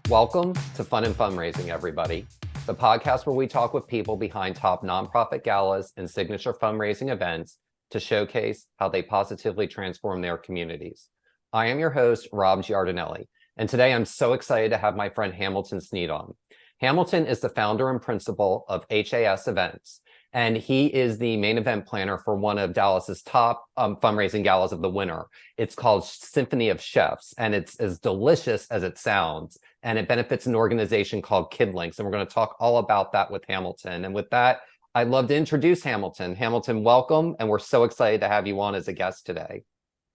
Welcome to Fun and Fundraising, everybody, the podcast where we talk with people behind top nonprofit galas and signature fundraising events to showcase how they positively transform their communities. I am your host, Rob Giardinelli, and today I'm so excited to have my friend Hamilton Sneed on. Hamilton is the founder and principal of HAS Events, and he is the main event planner for one of Dallas's top fundraising galas of the winter. It's called Symphony of Chefs, and it's as delicious as it sounds. And it benefits an organization called Kidlinks. And we're going to talk all about that with Hamilton. And with that, I'd love to introduce Hamilton. Hamilton, welcome. And we're so excited to have you on as a guest today.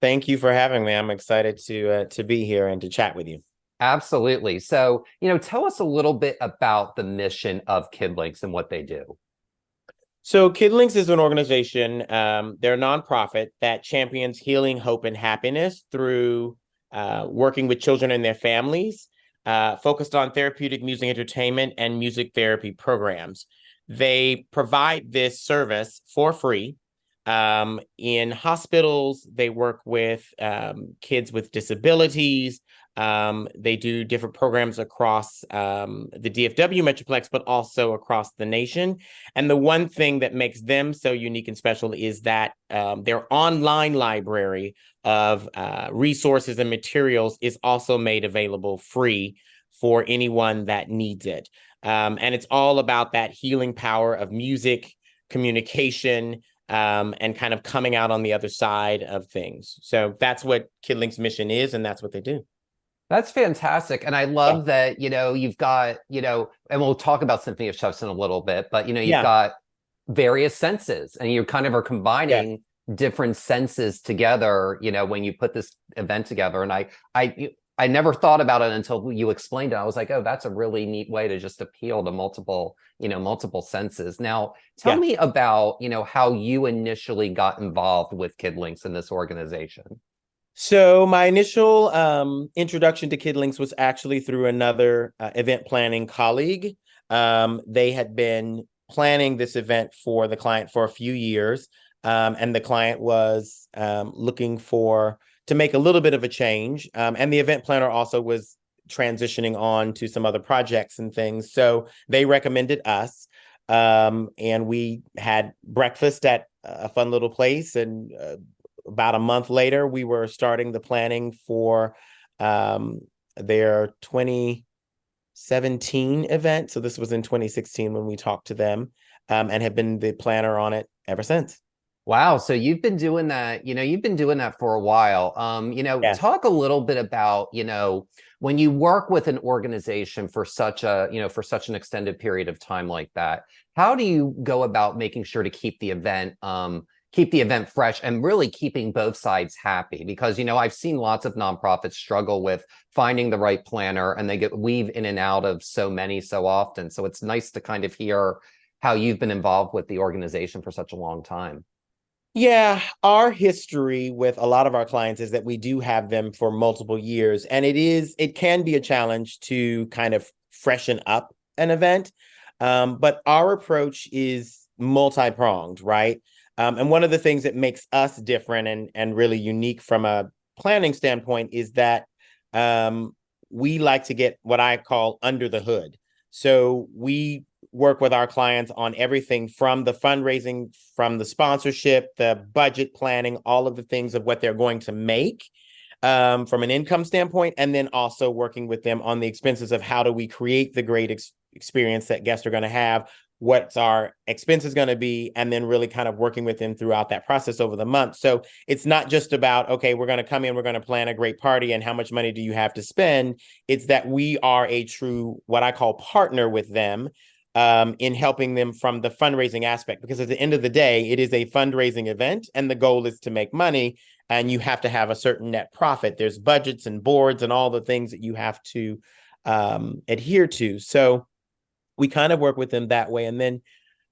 Thank you for having me. I'm excited to be here and to chat with you. Absolutely. So, tell us a little bit about the mission of Kidlinks and what they do. So Kidlinks is an organization, they're a nonprofit that champions healing, hope, and happiness through working with children and their families, focused on therapeutic music entertainment and music therapy programs. They provide this service for free. In hospitals, they work with kids with disabilities. They do different programs across the DFW Metroplex, but also across the nation. And the one thing that makes them so unique and special is that their online library of resources and materials is also made available free for anyone that needs it. And it's all about that healing power of music, communication, and kind of coming out on the other side of things. So that's what Kidlinks' mission is, and that's what they do. That's fantastic. And I love that, you've got, and we'll talk about Symphony of Chefs in a little bit, but, you've got various senses and you kind of are combining different senses together, when you put this event together. And I never thought about it until you explained it. I was like, oh, that's a really neat way to just appeal to multiple senses. Now, tell me about, how you initially got involved with Kidlinks in this organization. So my initial introduction to Kidlinks was actually through another event planning colleague. They had been planning this event for the client for a few years, and the client was looking to make a little bit of a change. And the event planner also was transitioning on to some other projects and things. So they recommended us, and we had breakfast at a fun little place, and about a month later, we were starting the planning for their 2017 event. So this was in 2016 when we talked to them, and have been the planner on it ever since. Wow. So you've been doing that, you've been doing that for a while. Talk a little bit about, when you work with an organization for such an extended period of time like that, how do you go about making sure to keep the event fresh and really keeping both sides happy? Because, I've seen lots of nonprofits struggle with finding the right planner and they get weave in and out of so many so often. So it's nice to kind of hear how you've been involved with the organization for such a long time. Yeah, our history with a lot of our clients is that we do have them for multiple years, and it can be a challenge to kind of freshen up an event. But our approach is multi-pronged, right? And one of the things that makes us different and really unique from a planning standpoint is that we like to get what I call under the hood. So we work with our clients on everything from the fundraising, from the sponsorship, the budget planning, all of the things of what they're going to make from an income standpoint, and then also working with them on the expenses of how do we create the great experience that guests are going to have, what's our expenses going to be, and then really kind of working with them throughout that process over the month. So it's not just about, okay, we're going to come in, we're going to plan a great party, and how much money do you have to spend? It's that we are a true, what I call partner with them, in helping them from the fundraising aspect, because at the end of the day, it is a fundraising event and the goal is to make money, and you have to have a certain net profit. There's budgets and boards and all the things that you have to adhere to. So we kind of work with them that way. And then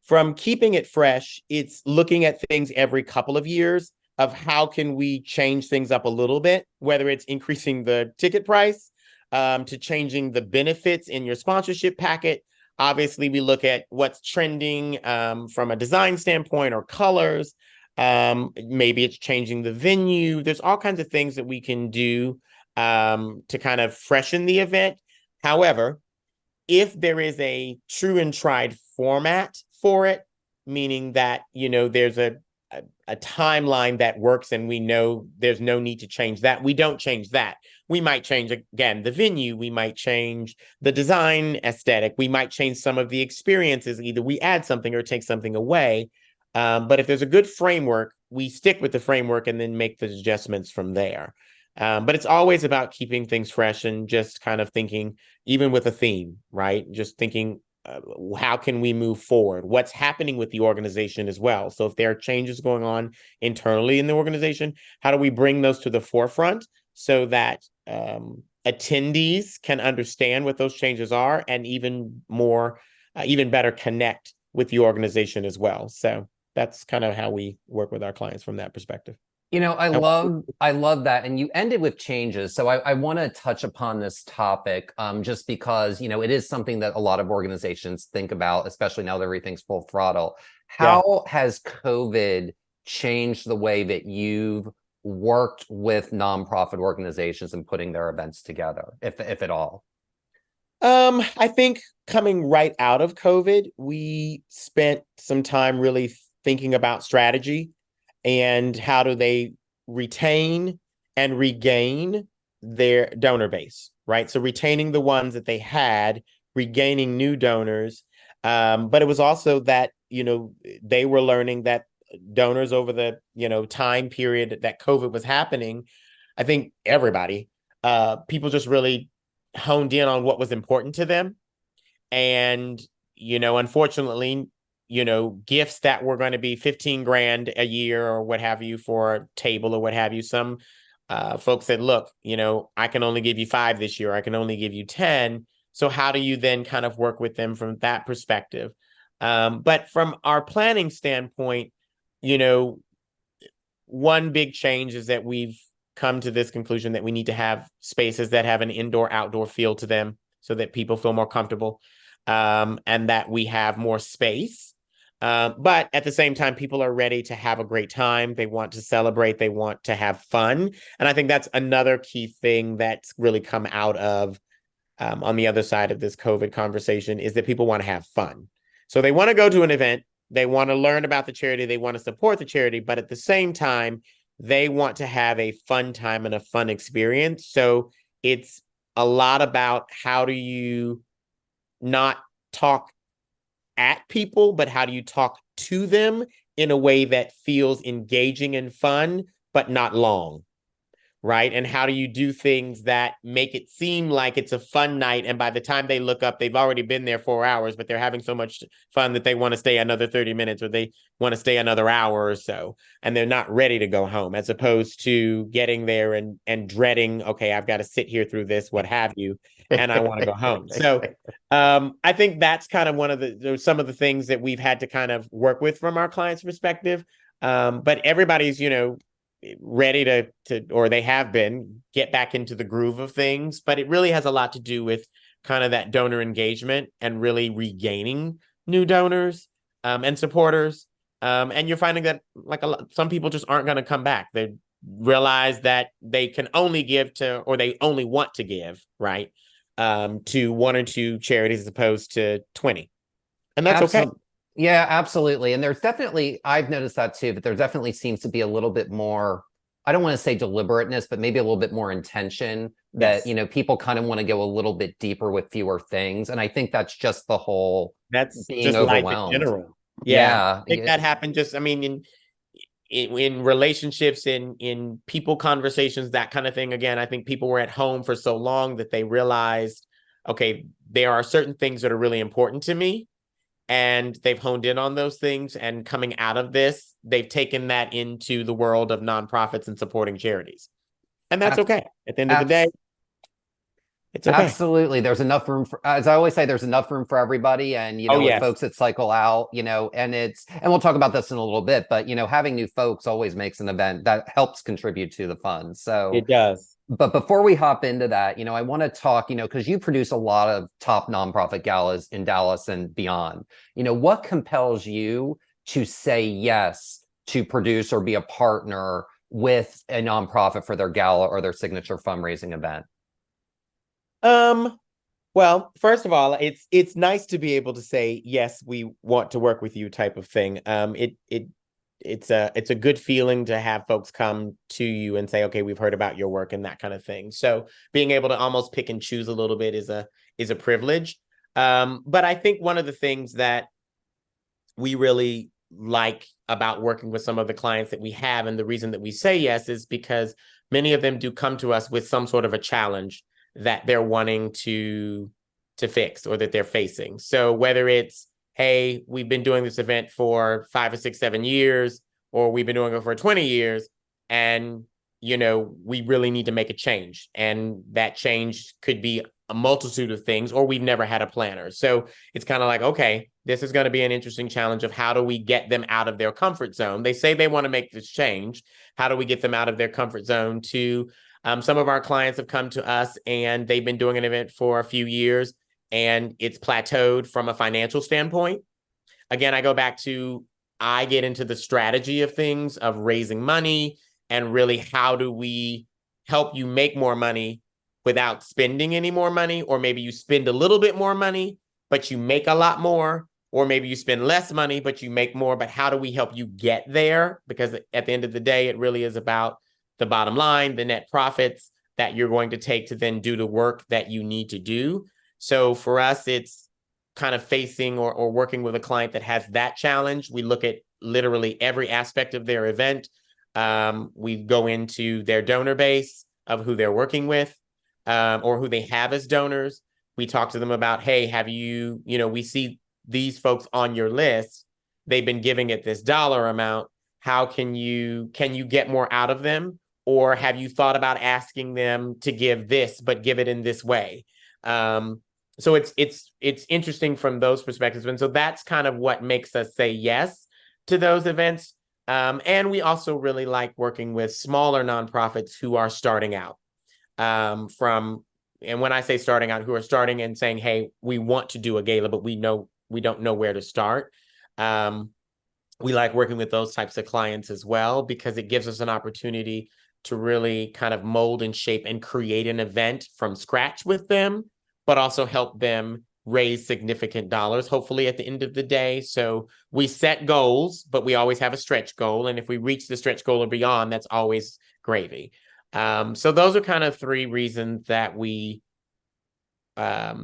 from keeping it fresh, it's looking at things every couple of years of how can we change things up a little bit, whether it's increasing the ticket price, to changing the benefits in your sponsorship packet. Obviously, we look at what's trending from a design standpoint or colors. Maybe it's changing the venue. There's all kinds of things that we can do to kind of freshen the event. However, if there is a true and tried format for it, meaning that, there's a timeline that works and we know there's no need to change that, we don't change that. We might change, again, the venue, we might change the design aesthetic, we might change some of the experiences, either we add something or take something away. But if there's a good framework, we stick with the framework and then make the adjustments from there. But it's always about keeping things fresh and just kind of thinking, even with a theme, right? Just thinking, how can we move forward? What's happening with the organization as well? So if there are changes going on internally in the organization, how do we bring those to the forefront so that attendees can understand what those changes are, and even better connect with the organization as well? So that's kind of how we work with our clients from that perspective. I love that. And you ended with changes. So I want to touch upon this topic just because, it is something that a lot of organizations think about, especially now that everything's full throttle. How has COVID changed the way that you've worked with nonprofit organizations and putting their events together, if at all? I think coming right out of COVID, we spent some time really thinking about strategy and how do they retain and regain their donor base, right? So retaining the ones that they had, regaining new donors. But it was also that, they were learning that donors over the, time period that COVID was happening, I think everybody, people just really honed in on what was important to them. And, unfortunately, gifts that were going to be 15 grand a year or what have you for a table or what have you. Some folks said, look, I can only give you 5 this year. I can only give you 10. So how do you then kind of work with them from that perspective? But from our planning standpoint, one big change is that we've come to this conclusion that we need to have spaces that have an indoor-outdoor feel to them so that people feel more comfortable, and that we have more space. But at the same time, people are ready to have a great time. They want to celebrate. They want to have fun. And I think that's another key thing that's really come out of on the other side of this COVID conversation, is that people want to have fun. So they want to go to an event. They want to learn about the charity. They want to support the charity. But at the same time, they want to have a fun time and a fun experience. So it's a lot about how do you not talk at people, but how do you talk to them in a way that feels engaging and fun, but not long, right? And how do you do things that make it seem like it's a fun night, and by the time they look up, they've already been there 4 hours, but they're having so much fun that they want to stay another 30 minutes, or they want to stay another hour or so, and they're not ready to go home, as opposed to getting there and dreading, okay, I've got to sit here through this, what have you, and I want to go home. So I think that's kind of some of the things that we've had to kind of work with from our clients' perspective. But everybody's, ready to, or they have been, get back into the groove of things. But it really has a lot to do with kind of that donor engagement and really regaining new donors and supporters. And you're finding that some people just aren't going to come back. They realize that they can only give to, or they only want to give, right, to 1 or 2 charities as opposed to 20. And that's okay. Yeah, absolutely. And there's definitely, I've noticed that too, but there definitely seems to be a little bit more, I don't want to say deliberateness, but maybe a little bit more intention that, people kind of want to go a little bit deeper with fewer things. And I think that's just the whole being just overwhelmed. Life in general. Yeah. I think that happened just, in relationships, in people conversations, that kind of thing. Again, I think people were at home for so long that they realized, okay, there are certain things that are really important to me, and they've honed in on those things. And coming out of this, they've taken that into the world of nonprofits and supporting charities. And that's okay. At the end of the day, it's okay. Absolutely. There's enough room for, as I always say, there's enough room for everybody. And, with folks that cycle out, and we'll talk about this in a little bit, but, having new folks always makes an event that helps contribute to the fund. So it does. But before we hop into that, I want to talk, because you produce a lot of top nonprofit galas in Dallas and beyond. What compels you to say yes to produce or be a partner with a nonprofit for their gala or their signature fundraising event? Well, first of all, it's nice to be able to say yes, we want to work with you type of thing. It's a good feeling to have folks come to you and say, okay, we've heard about your work and that kind of thing. So being able to almost pick and choose a little bit is a privilege. But I think one of the things that we really like about working with some of the clients that we have, and the reason that we say yes is because many of them do come to us with some sort of a challenge that they're wanting to fix or that they're facing. So whether it's, hey, we've been doing this event for 5 or 6, 7 years, or we've been doing it for 20 years, and we really need to make a change. And that change could be a multitude of things, or we've never had a planner. So it's kind of like, okay, this is going to be an interesting challenge of how do we get them out of their comfort zone? They say they want to make this change. How do we get them out of their comfort zone to some of our clients have come to us and they've been doing an event for a few years and it's plateaued from a financial standpoint. Again, I go back to, I get into the strategy of things, of raising money, and really how do we help you make more money without spending any more money, or maybe you spend a little bit more money, but you make a lot more, or maybe you spend less money, but you make more, but how do we help you get there? Because at the end of the day, it really is about the bottom line, the net profits that you're going to take to then do the work that you need to do. So for us, it's kind of facing or working with a client that has that challenge. We look at literally every aspect of their event. We go into their donor base of who they're working with, or who they have as donors. We talk to them about, hey, have you, we see these folks on your list. They've been giving it this dollar amount. How can you get more out of them? Or have you thought about asking them to give this, but give it in this way? So it's interesting from those perspectives. And so that's kind of what makes us say yes to those events. And we also really like working with smaller nonprofits who are starting out. And when I say starting out, who are starting and saying, hey, we want to do a gala, but we don't know where to start. We like working with those types of clients as well, because it gives us an opportunity to really kind of mold and shape and create an event from scratch with them, but also help them raise significant dollars, hopefully at the end of the day. So we set goals, but we always have a stretch goal. And if we reach the stretch goal or beyond, that's always gravy. So those are kind of 3 reasons that we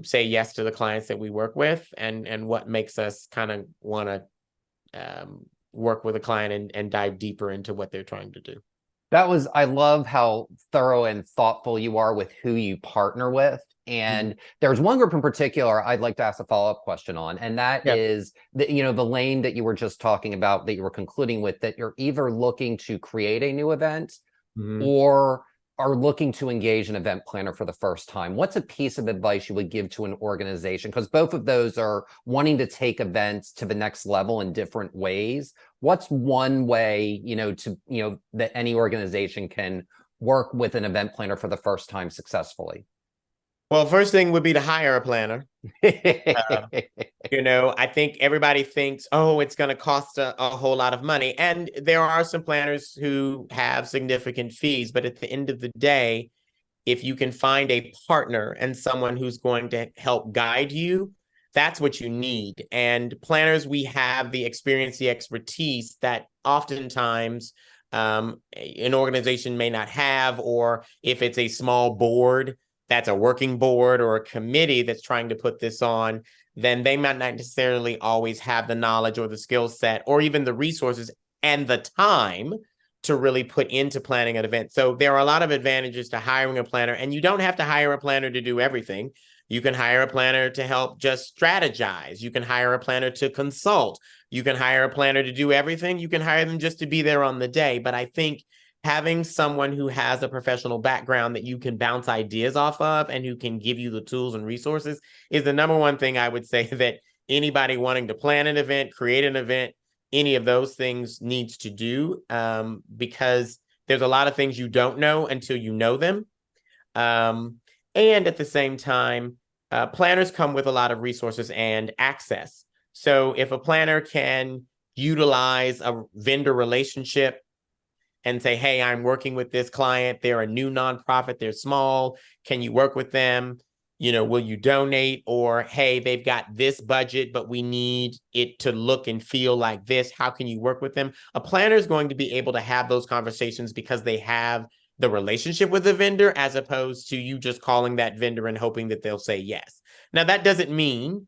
say yes to the clients that we work with, and what makes us kind of want to work with a client and dive deeper into what they're trying to do. I love how thorough and thoughtful you are with who you partner with. And there's one group in particular I'd like to ask a follow-up question on, and that is the lane that you were just talking about, that you were concluding with, that you're either looking to create a new event or are looking to engage an event planner for the first time. What's a piece of advice you would give to an organization? Because both of those are wanting to take events to the next level in different ways. What's one way, that any organization can work with an event planner for the first time successfully? Well, first thing would be to hire a planner. I think everybody thinks, oh, it's going to cost a whole lot of money. And there are some planners who have significant fees. But at the end of the day, if you can find a partner and someone who's going to help guide you, that's what you need. And planners, we have the experience, the expertise that oftentimes an organization may not have, or if it's a small board that's a working board or a committee that's trying to put this on, then they might not necessarily always have the knowledge or the skill set or even the resources and the time to really put into planning an event. So there are a lot of advantages to hiring a planner, and you don't have to hire a planner to do everything. You can hire a planner to help just strategize. You can hire a planner to consult. You can hire a planner to do everything. You can hire them just to be there on the day. But I think having someone who has a professional background that you can bounce ideas off of and who can give you the tools and resources is the number one thing I would say that anybody wanting to plan an event, create an event, any of those things needs to do, because there's a lot of things you don't know until you know them. And at the same time, planners come with a lot of resources and access. So if a planner can utilize a vendor relationship and say, hey, I'm working with this client, they're a new nonprofit, they're small, can you work with them? will you donate? Or, hey, they've got this budget, but we need it to look and feel like this. How can you work with them? A planner is going to be able to have those conversations because they have the relationship with the vendor, as opposed to you just calling that vendor and hoping that they'll say yes. Now, that doesn't mean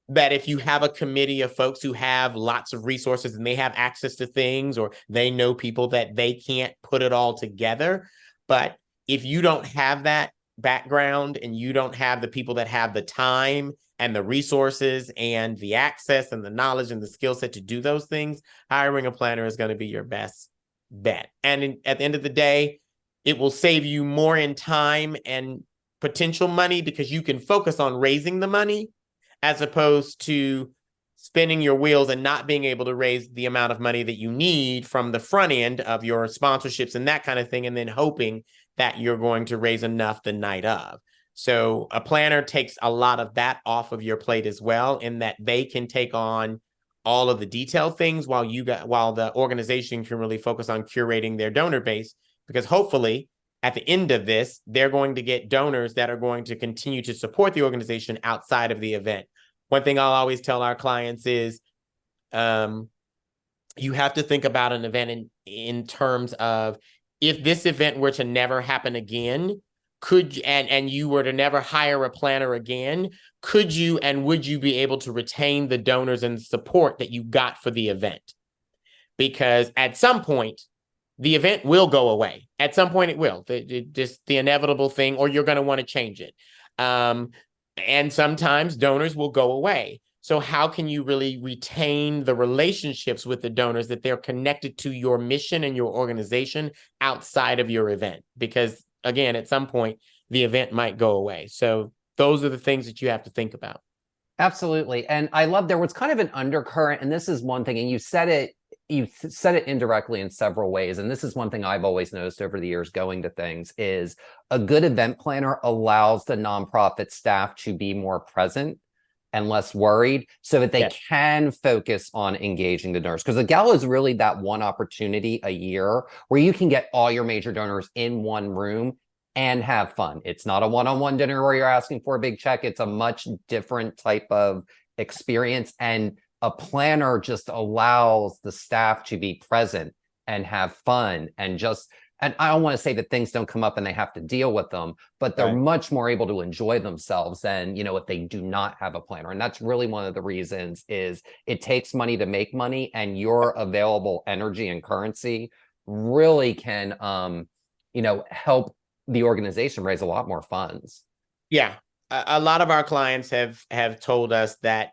that if you have a committee of folks who have lots of resources and they have access to things, or they know people, that they can't put it all together. But if you don't have that background and you don't have the people that have the time and the resources and the access and the knowledge and the skill set to do those things, hiring a planner is going to be your best bet. And at the end of the day, it will save you more in time and potential money, because you can focus on raising the money as opposed to spinning your wheels and not being able to raise the amount of money that you need from the front end of your sponsorships and that kind of thing, and then hoping that you're going to raise enough the night of. So a planner takes a lot of that off of your plate as well, in that they can take on all of the detailed things while the organization can really focus on curating their donor base, because hopefully at the end of this, they're going to get donors that are going to continue to support the organization outside of the event. One thing I'll always tell our clients is you have to think about an event in terms of, if this event were to never happen again, and you were to never hire a planner again, could you and would you be able to retain the donors and support that you got for the event? Because at some point, the event will go away. At some point, it will. Just the inevitable thing, or you're going to want to change it. And sometimes donors will go away. So how can you really retain the relationships with the donors, that they're connected to your mission and your organization outside of your event? Because again, at some point, the event might go away. So those are the things that you have to think about. Absolutely. And I love, there was kind of an undercurrent, and this is one thing, and you said it indirectly in several ways. And this is one thing I've always noticed over the years going to things, is a good event planner allows the nonprofit staff to be more present and less worried, so that they can focus on engaging the donors. Because the gala is really that one opportunity a year where you can get all your major donors in one room and have fun. It's not a one-on-one dinner where you're asking for a big check. It's a much different type of experience. And a planner just allows the staff to be present and have fun, and I don't want to say that things don't come up and they have to deal with them, but they're much more able to enjoy themselves than, if they do not have a planner. And that's really one of the reasons, is it takes money to make money, and your available energy and currency really can, help the organization raise a lot more funds. Yeah. A lot of our clients have told us that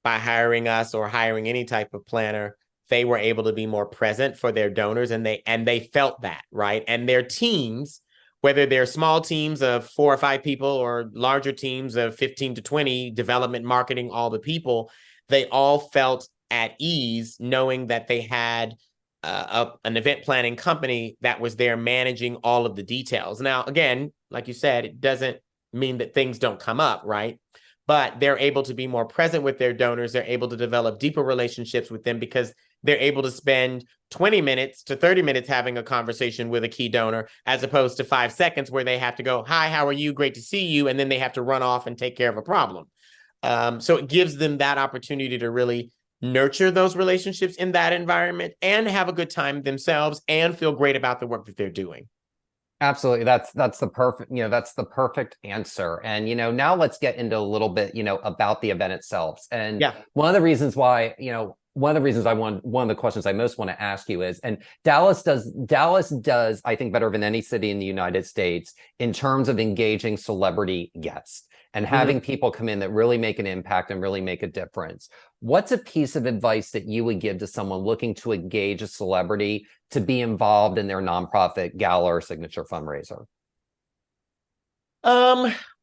by hiring us or hiring any type of planner, they were able to be more present for their donors, and they felt that, right? And their teams, whether they're small teams of 4 or 5 people or larger teams of 15 to 20, development, marketing, all the people, they all felt at ease knowing that they had an event planning company that was there managing all of the details. Now, again, like you said, it doesn't mean that things don't come up, right? But they're able to be more present with their donors. They're able to develop deeper relationships with them, because they're able to spend 20 minutes to 30 minutes having a conversation with a key donor, as opposed to 5 seconds where they have to go, "Hi, how are you? Great to see you." And then they have to run off and take care of a problem. So it gives them that opportunity to really nurture those relationships in that environment and have a good time themselves and feel great about the work that they're doing. Absolutely. That's the perfect answer. And, now let's get into a little bit, about the event itself. And one of the reasons why, one of the questions I most want to ask you is, and Dallas does, I think, better than any city in the United States in terms of engaging celebrity guests and having people come in that really make an impact and really make a difference. What's a piece of advice that you would give to someone looking to engage a celebrity to be involved in their nonprofit gala or signature fundraiser?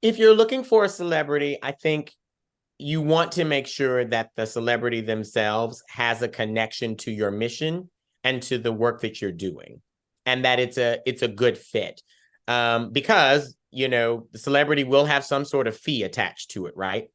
If you're looking for a celebrity, I think you want to make sure that the celebrity themselves has a connection to your mission and to the work that you're doing, and that it's a good fit. Because, the celebrity will have some sort of fee attached to it, right?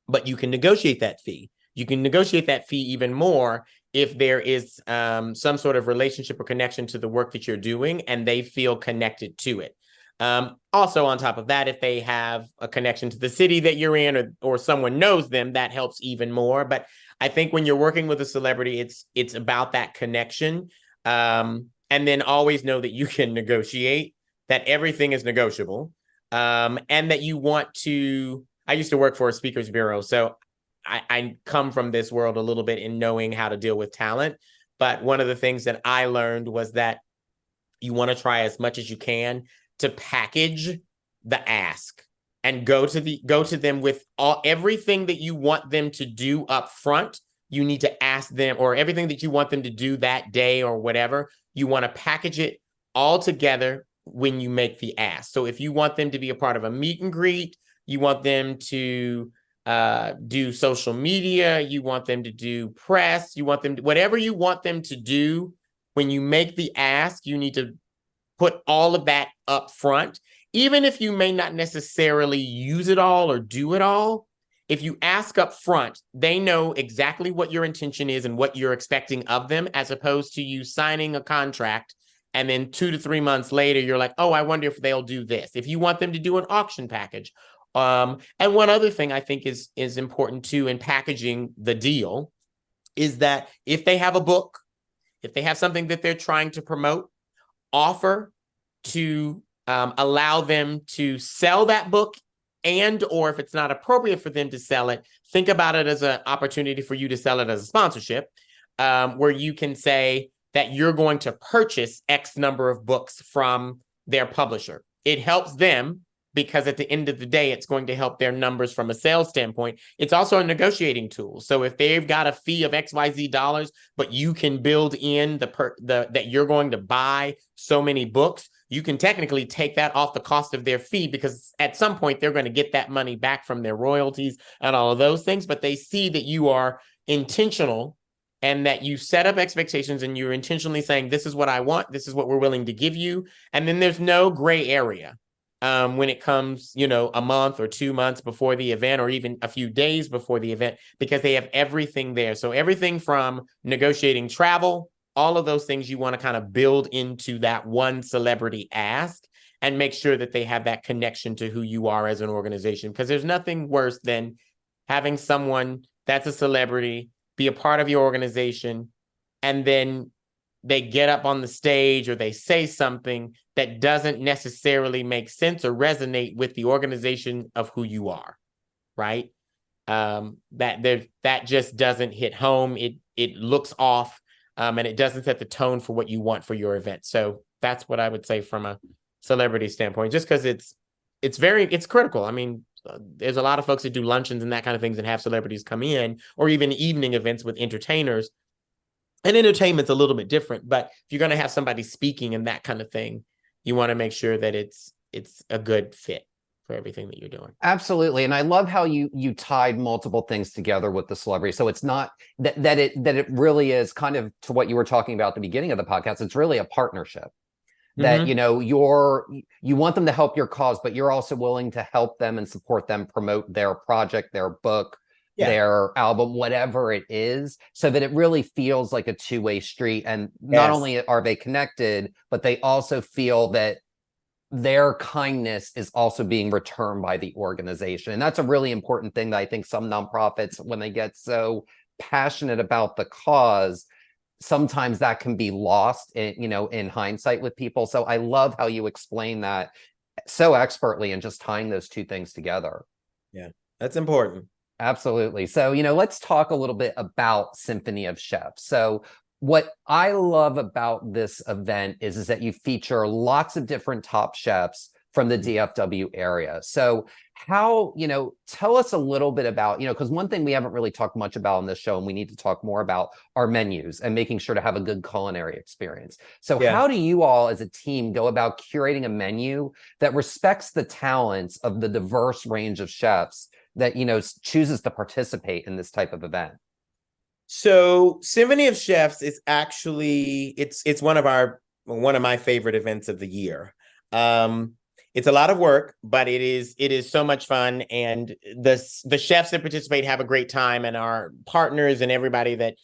But you can negotiate that fee. You can negotiate that fee even more if there is some sort of relationship or connection to the work that you're doing and they feel connected to it. Also, on top of that, if they have a connection to the city that you're in, or someone knows them, that helps even more. But I think when you're working with a celebrity, it's about that connection. And then always know that you can negotiate, that everything is negotiable, and that you want to. I used to work for a speakers bureau, so I come from this world a little bit in knowing how to deal with talent. But one of the things that I learned was that you want to try as much as you can to package the ask and go to them with everything that you want them to do up front. You need to ask them, or everything that you want them to do that day or whatever, you want to package it all together when you make the ask. So if you want them to be a part of a meet and greet, you want them to do social media, you want them to do press, you want them to, whatever you want them to do, when you make the ask, you need to put all of that up front. Even if you may not necessarily use it all or do it all, if you ask up front, they know exactly what your intention is and what you're expecting of them, as opposed to you signing a contract and then 2 to 3 months later, you're like, oh, I wonder if they'll do this. If you want them to do an auction package. And one other thing I think is important too in packaging the deal is that if they have a book, if they have something that they're trying to promote, offer to allow them to sell that book, and or if it's not appropriate for them to sell it, think about it as an opportunity for you to sell it as a sponsorship, where you can say that you're going to purchase X number of books from their publisher. It helps them because at the end of the day, it's going to help their numbers from a sales standpoint. It's also a negotiating tool. So if they've got a fee of XYZ dollars, but you can build in that you're going to buy so many books, you can technically take that off the cost of their fee, because at some point they're going to get that money back from their royalties and all of those things. But they see that you are intentional and that you set up expectations and you're intentionally saying, this is what I want, this is what we're willing to give you. And then there's no gray area. When it comes, a month or 2 months before the event, or even a few days before the event, because they have everything there. So everything from negotiating travel, all of those things you want to kind of build into that one celebrity ask and make sure that they have that connection to who you are as an organization. Because there's nothing worse than having someone that's a celebrity be a part of your organization, and then they get up on the stage or they say something that doesn't necessarily make sense or resonate with the organization of who you are, right? That just doesn't hit home. It looks off, and it doesn't set the tone for what you want for your event. So that's what I would say from a celebrity standpoint, just because it's critical. I mean, there's a lot of folks that do luncheons and that kind of things and have celebrities come in, or even evening events with entertainers. And entertainment's a little bit different, but if you're going to have somebody speaking and that kind of thing, you want to make sure that it's a good fit for everything that you're doing. Absolutely. And I love how you tied multiple things together with the celebrity. So it's not that it really is kind of to what you were talking about at the beginning of the podcast. It's really a partnership. That, you want them to help your cause, but you're also willing to help them and support them promote their project, their book, their album, whatever it is, so that it really feels like a two-way street. And not only are they connected, but they also feel that their kindness is also being returned by the organization. And that's a really important thing that I think some nonprofits, when they get so passionate about the cause, sometimes that can be lost in hindsight with people. So I love how you explain that so expertly and just tying those two things together. Yeah, that's important. Absolutely. So, let's talk a little bit about Symphony of Chefs. So what I love about this event is that you feature lots of different top chefs from the DFW area. So how, tell us a little bit about, because one thing we haven't really talked much about on this show, and we need to talk more about, are menus and making sure to have a good culinary experience. So how do you all as a team go about curating a menu that respects the talents of the diverse range of chefs that, chooses to participate in this type of event? So Symphony of Chefs is actually, it's one of my favorite events of the year. It's a lot of work, but it is so much fun, and the chefs that participate have a great time, and our partners and everybody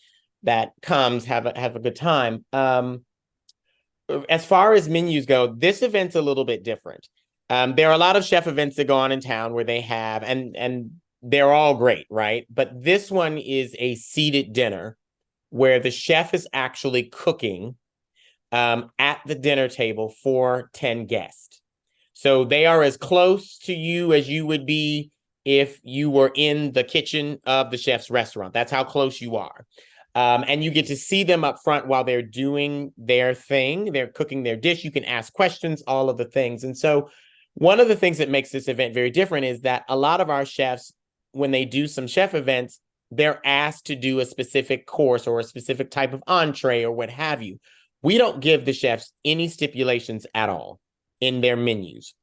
that comes have a good time. As far as menus go, this event's a little bit different. There are a lot of chef events that go on in town where they have, and they're all great, right? But this one is a seated dinner where the chef is actually cooking at the dinner table for 10 guests. So they are as close to you as you would be if you were in the kitchen of the chef's restaurant. That's how close you are. And you get to see them up front while they're doing their thing. They're cooking their dish. You can ask questions, all of the things. And so one of the things that makes this event very different is that a lot of our chefs, when they do some chef events, they're asked to do a specific course or a specific type of entree or what have you. We don't give the chefs any stipulations at all in their menus.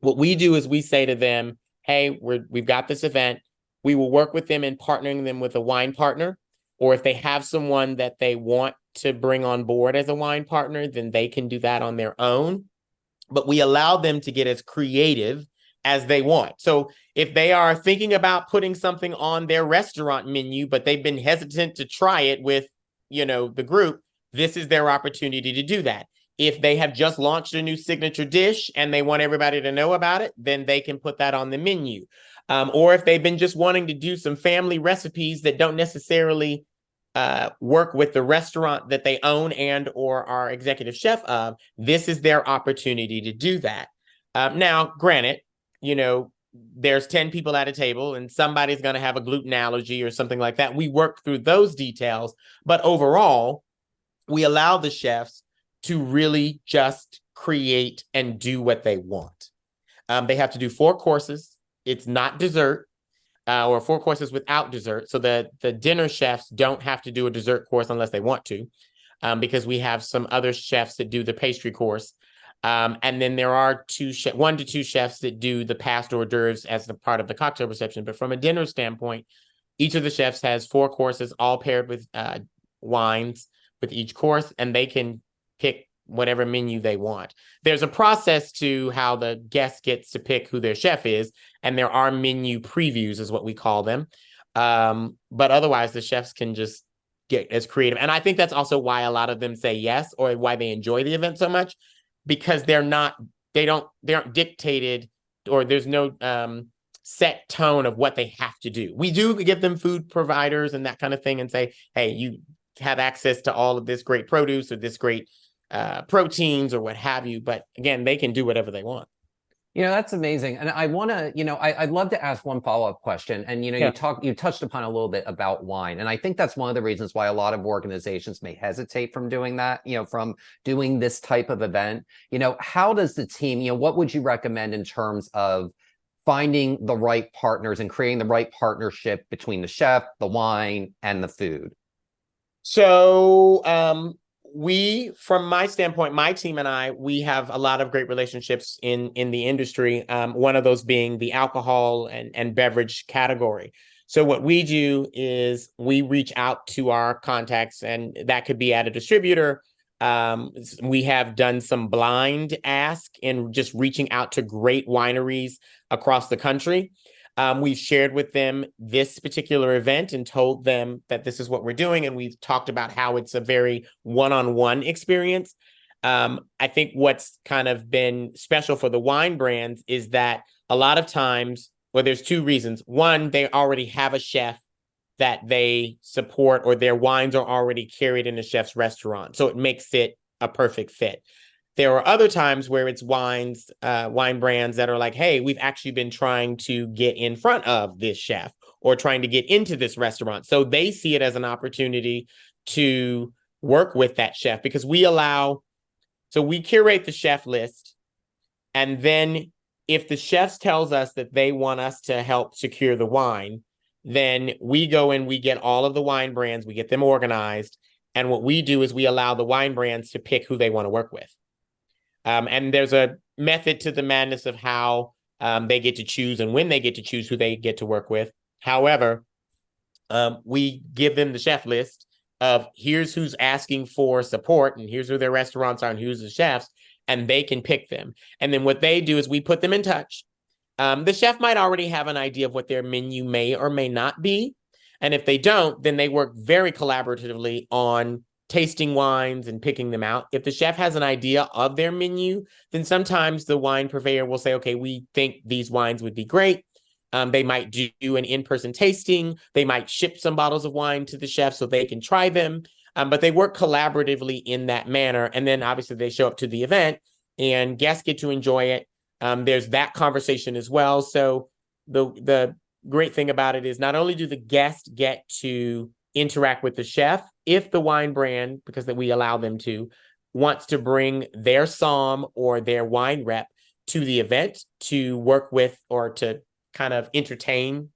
What we do is we say to them, hey, we've got this event. We will work with them in partnering them with a wine partner, or if they have someone that they want to bring on board as a wine partner, then they can do that on their own. But we allow them to get as creative as they want. So if they are thinking about putting something on their restaurant menu, but they've been hesitant to try it with, the group, this is their opportunity to do that. If they have just launched a new signature dish and they want everybody to know about it, then they can put that on the menu. Or if they've been just wanting to do some family recipes that don't necessarily work with the restaurant that they own and or are executive chef of, this is their opportunity to do that. Now, granted, there's 10 people at a table and somebody's going to have a gluten allergy or something like that. We work through those details, but overall, we allow the chefs to really just create and do what they want. They have to do 4 courses. It's not dessert. Or 4 courses without dessert. So the dinner chefs don't have to do a dessert course unless they want to, because we have some other chefs that do the pastry course. And then there are 1 to 2 chefs that do the past hors d'oeuvres as the part of the cocktail reception. But from a dinner standpoint, each of the chefs has 4 courses, all paired with wines with each course, and they can pick whatever menu they want. There's a process to how the guest gets to pick who their chef is, and there are menu previews is what we call them. But otherwise, the chefs can just get as creative. And I think that's also why a lot of them say yes, or why they enjoy the event so much, because they aren't dictated, or there's no set tone of what they have to do. We do give them food providers and that kind of thing and say, hey, you have access to all of this great produce or this great proteins or what have you. But again, they can do whatever they want. That's amazing. And I want to, I'd love to ask one follow-up question. And, you touched upon a little bit about wine. And I think that's one of the reasons why a lot of organizations may hesitate from doing that, from doing this type of event. How does the team, what would you recommend in terms of finding the right partners and creating the right partnership between the chef, the wine, and the food? So, from my standpoint, my team and I, we have a lot of great relationships in the industry. One of those being the alcohol and beverage category. So what we do is we reach out to our contacts, and that could be at a distributor. We have done some blind ask and just reaching out to great wineries across the country. We've shared with them this particular event and told them that this is what we're doing. And we've talked about how it's a very one-on-one experience. I think what's kind of been special for the wine brands is that a lot of times, well, there's 2 reasons. One, they already have a chef that they support, or their wines are already carried in a chef's restaurant. So it makes it a perfect fit. There are other times where it's wine brands that are like, hey, we've actually been trying to get in front of this chef or trying to get into this restaurant. So they see it as an opportunity to work with that chef, because we curate the chef list. And then if the chef tells us that they want us to help secure the wine, then we go and we get all of the wine brands, we get them organized. And what we do is we allow the wine brands to pick who they want to work with. And there's a method to the madness of how they get to choose and when they get to choose who they get to work with. However, we give them the chef list of here's who's asking for support and here's who their restaurants are and who's the chefs, and they can pick them. And then what they do is we put them in touch. The chef might already have an idea of what their menu may or may not be. And if they don't, then they work very collaboratively on tasting wines and picking them out. If the chef has an idea of their menu, then sometimes the wine purveyor will say, okay, we think these wines would be great. They might do an in-person tasting. They might ship some bottles of wine to the chef so they can try them. But they work collaboratively in that manner. And then obviously they show up to the event and guests get to enjoy it. There's that conversation as well. So the great thing about it is not only do the guests get to interact with the chef, if the wine brand, because that we allow them to, wants to bring their som or their wine rep to the event to work with or to kind of entertain,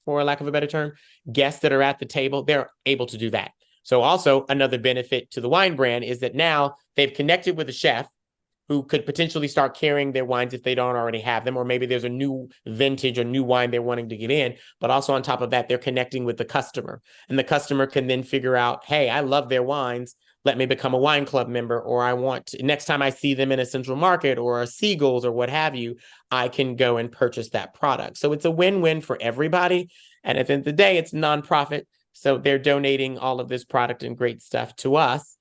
for lack of a better term, guests that are at the table, they're able to do that. So also another benefit to the wine brand is that now they've connected with a chef who could potentially start carrying their wines if they don't already have them, or maybe there's a new vintage or new wine they're wanting to get in. But also on top of that, they're connecting with the customer, and the customer can then figure out, hey, I love their wines. Let me become a wine club member, or I want to, next time I see them in a Central Market or a Siegel's or what have you, I can go and purchase that product. So it's a win-win for everybody. And at the end of the day, it's nonprofit. So they're donating all of this product and great stuff to us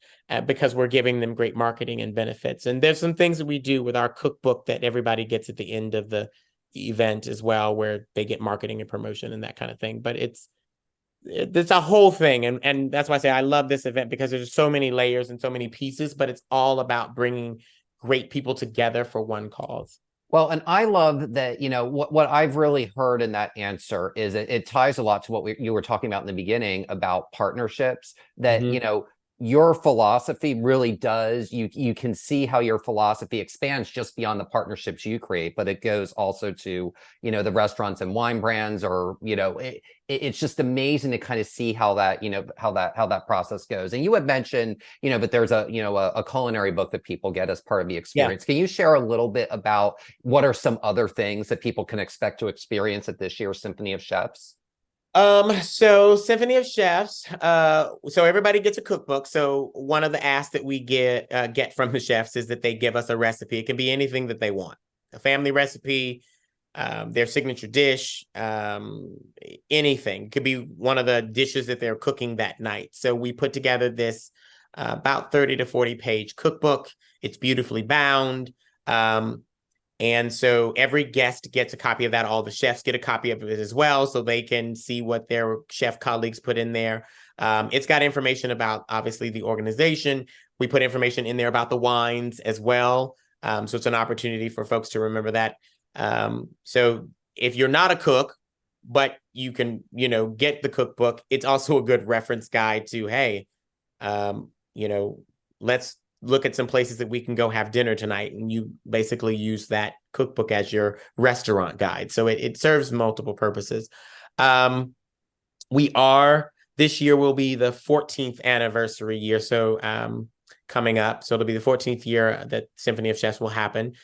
because we're giving them great marketing and benefits. And there's some things that we do with our cookbook that everybody gets at the end of the event as well, where they get marketing and promotion and that kind of thing. But it's a whole thing. And that's why I say I love this event, because there's so many layers and so many pieces, but it's all about bringing great people together for one cause. Well, and I love that, what I've really heard in that answer is it ties a lot to what you were talking about in the beginning about partnerships, that, your philosophy really does, you can see how your philosophy expands just beyond the partnerships you create, but it goes also to, the restaurants and wine brands, or, it's just amazing to kind of see how that, how that process goes. And you had mentioned, but there's a culinary book that people get as part of the experience. Yeah. Can you share a little bit about what are some other things that people can expect to experience at this year's Symphony of Chefs? So Symphony of Chefs, so everybody gets a cookbook. So one of the asks that we get from the chefs is that they give us a recipe. It can be anything that they want, a family recipe, their signature dish, anything. It could be one of the dishes that they're cooking that night. So we put together this about 30 to 40 page cookbook. It's beautifully bound. And so every guest gets a copy of that. All the chefs get a copy of it as well, so they can see what their chef colleagues put in there. It's got information about, obviously, the organization. We put information in there about the wines as well. So it's an opportunity for folks to remember that. So if you're not a cook, but you can, get the cookbook, it's also a good reference guide to, hey, let's look at some places that we can go have dinner tonight, and you basically use that cookbook as your restaurant guide. So it serves multiple purposes. This year will be the 14th anniversary year. So coming up, so it'll be the 14th year that Symphony of Chefs will happen.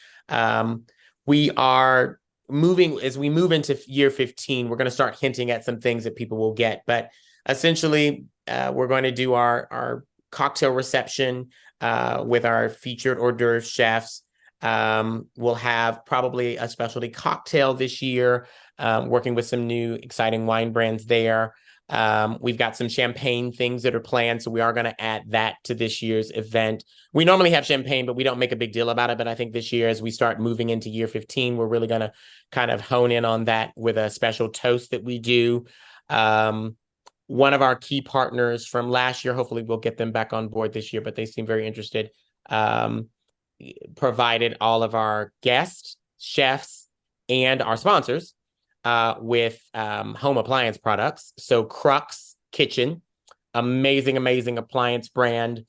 We are moving, as we move into year 15, we're going to start hinting at some things that people will get, but essentially we're going to do our cocktail reception with our featured hors d'oeuvre chefs. We'll have probably a specialty cocktail this year, working with some new exciting wine brands there. We've got some champagne things that are planned, so we are going to add that to this year's event. We normally have champagne, but we don't make a big deal about it. But I think this year, as we start moving into year 15, we're really going to kind of hone in on that with a special toast that we do. One of our key partners from last year, hopefully we'll get them back on board this year, but they seem very interested, provided all of our guests, chefs, and our sponsors with home appliance products. So Crux Kitchen, amazing appliance brand,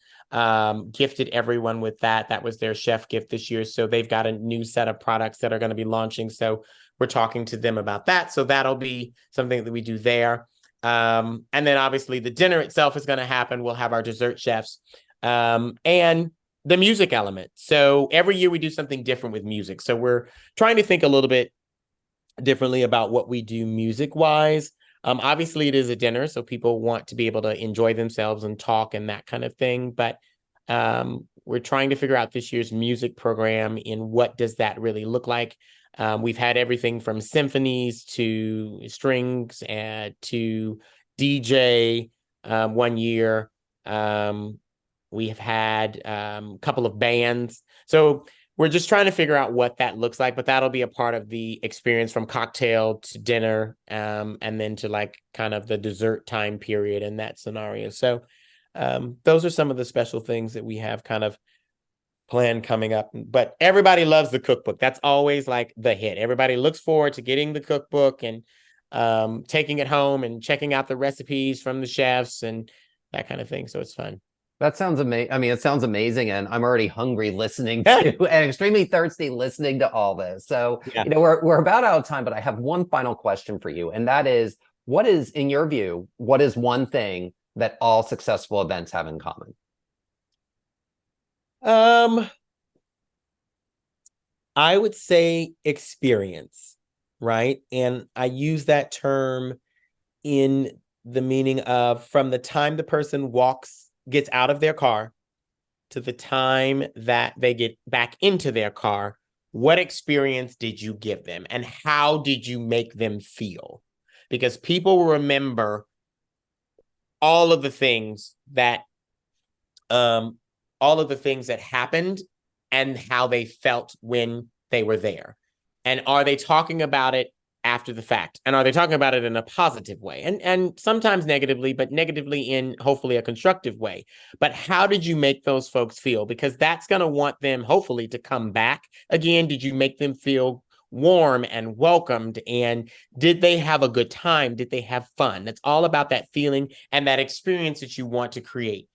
gifted everyone with that. That was their chef gift this year. So they've got a new set of products that are going to be launching. So we're talking to them about that. So that'll be something that we do there. And then obviously the dinner itself is going to happen. We'll have our dessert chefs and the music element. So every year we do something different with music. So we're trying to think a little bit differently about what we do music wise. Obviously it is a dinner, so people want to be able to enjoy themselves and talk and that kind of thing. But we're trying to figure out this year's music program in what does that really look like. We've had everything from symphonies to strings and to DJ one year. We have had a couple of bands. So we're just trying to figure out what that looks like, but that'll be a part of the experience from cocktail to dinner, and then to like kind of the dessert time period in that scenario. So those are some of the special things that we have kind of planned coming up. But everybody loves the cookbook. That's always like the hit. Everybody looks forward to getting the cookbook and taking it home and checking out the recipes from the chefs and that kind of thing. So it's fun. That sounds amazing. I mean, it sounds amazing, and I'm already hungry listening to and extremely thirsty listening to all this. So, Yeah. we're about out of time, but I have one final question for you, and that is, what is, in your view, what is one thing that all successful events have in common? I would say experience, right? And I use that term in the meaning of from the time the person gets out of their car to the time that they get back into their car, what experience did you give them and how did you make them feel? Because people will remember all of the things that happened and how they felt when they were there. And are they talking about it after the fact? And are they talking about it in a positive way? And sometimes negatively, but negatively in hopefully a constructive way. But how did you make those folks feel? Because that's going to want them hopefully to come back again. Did you make them feel warm and welcomed? And did they have a good time? Did they have fun? It's all about that feeling and that experience that you want to create.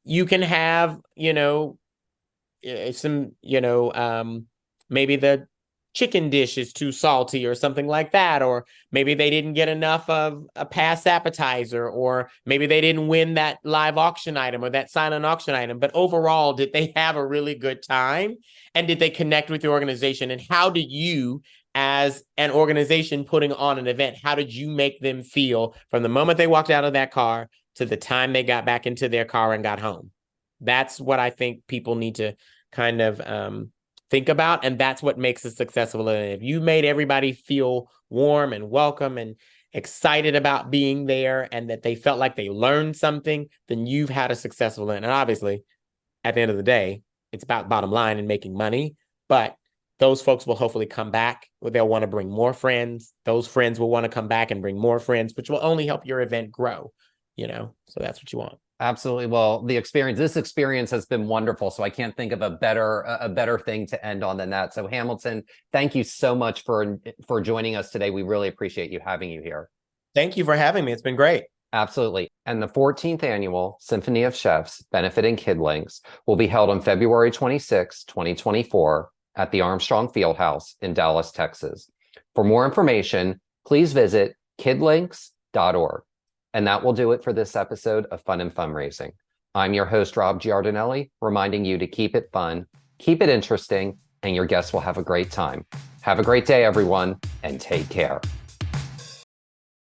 You can have, maybe the chicken dish is too salty or something like that, or maybe they didn't get enough of a past appetizer, or maybe they didn't win that live auction item or that silent auction item. But overall, did they have a really good time? And did they connect with the organization? And how did you, as an organization putting on an event, how did you make them feel from the moment they walked out of that car to the time they got back into their car and got home? That's what I think people need to kind of think about. And that's what makes a successful event. If you made everybody feel warm and welcome and excited about being there and that they felt like they learned something, then you've had a successful event. And obviously, at the end of the day, it's about bottom line and making money. But those folks will hopefully come back. They'll want to bring more friends. Those friends will want to come back and bring more friends, which will only help your event grow, So that's what you want. Absolutely. Well, this experience has been wonderful. So I can't think of a better thing to end on than that. So Hamilton, thank you so much for joining us today. We really appreciate having you here. Thank you for having me. It's been great. Absolutely. And the 14th annual Symphony of Chefs benefiting Kidlinks will be held on February 26, 2024 at the Armstrong Fieldhouse in Dallas, Texas. For more information, please visit kidlinks.org. And that will do it for this episode of Fun and Fundraising. I'm your host, Rob Giardinelli, reminding you to keep it fun, keep it interesting, and your guests will have a great time. Have a great day, everyone, and take care.